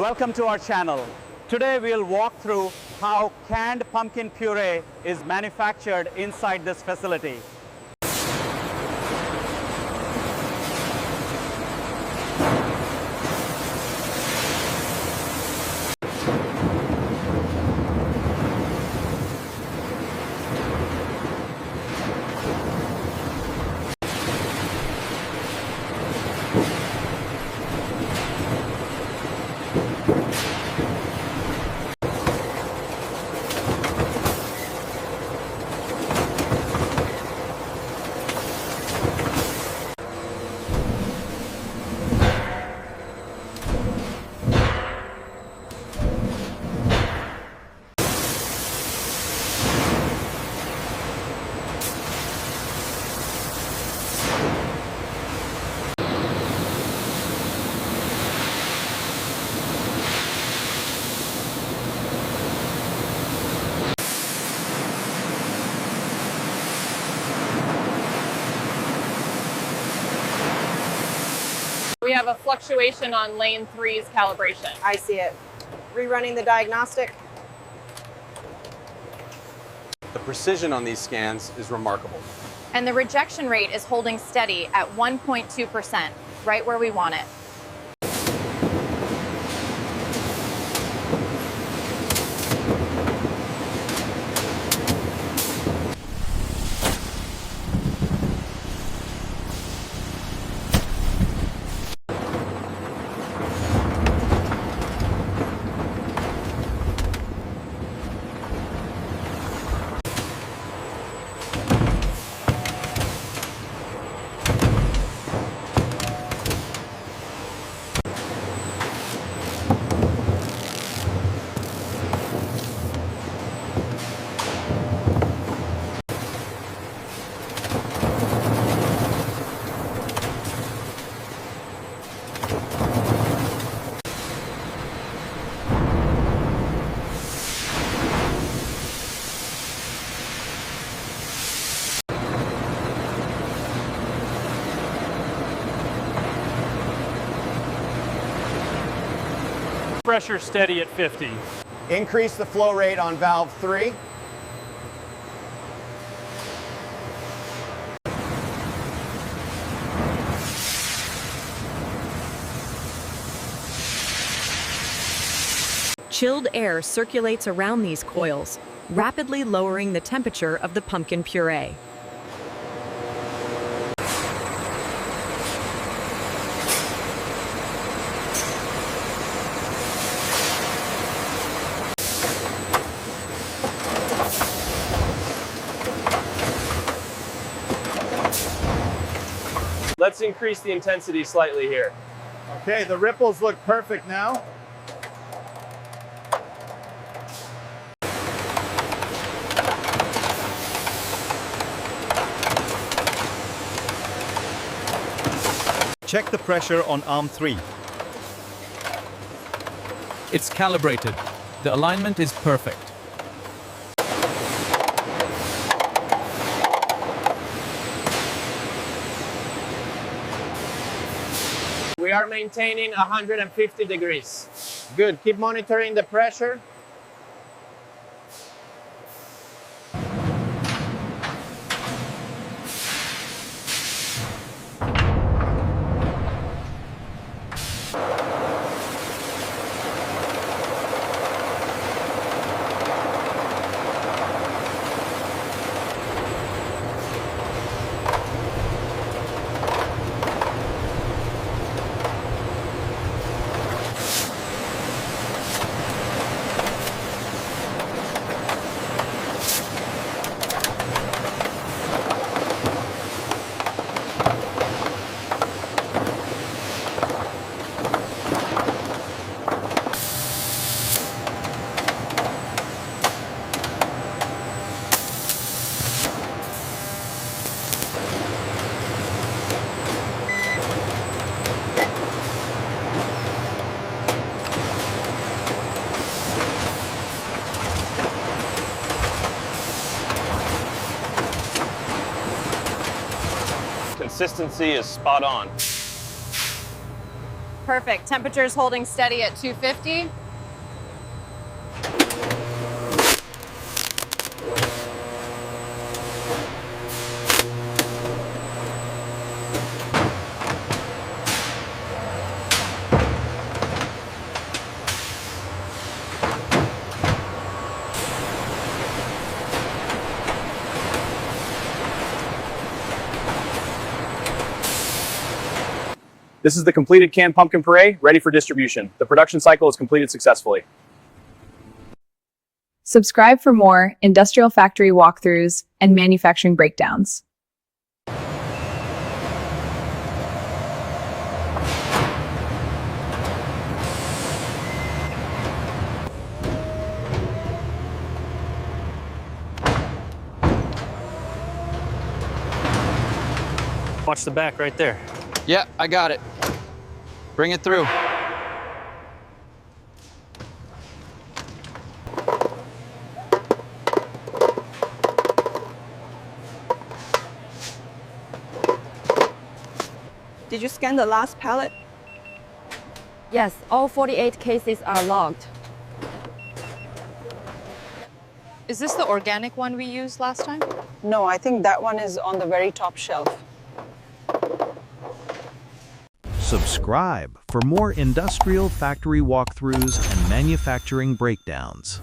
Welcome to our channel. Today we'll walk through how canned pumpkin puree is manufactured inside this facility. We have a fluctuation on lane 3's calibration. I see it. Rerunning the diagnostic. The precision on these scans is remarkable. And the rejection rate is holding steady at 1.2%, right where we want it. Pressure steady at 50. Increase the flow rate on valve 3. Chilled air circulates around these coils, rapidly lowering the temperature of the pumpkin puree. Let's increase the intensity slightly here. Okay, the ripples look perfect now. Check the pressure on arm 3. It's calibrated. The alignment is perfect. We are maintaining 150 degrees. Good, keep monitoring the pressure. Consistency is spot on. Perfect. Temperature's holding steady at 250. This is the completed canned pumpkin puree, ready for distribution. The production cycle is completed successfully. Subscribe for more industrial factory walkthroughs and manufacturing breakdowns. Watch the back right there. Yeah, I got it. Bring it through. Did you scan the last pallet? Yes, all 48 cases are logged. Is this the organic one we used last time? No, I think that one is on the very top shelf. Subscribe for more industrial factory walkthroughs and manufacturing breakdowns.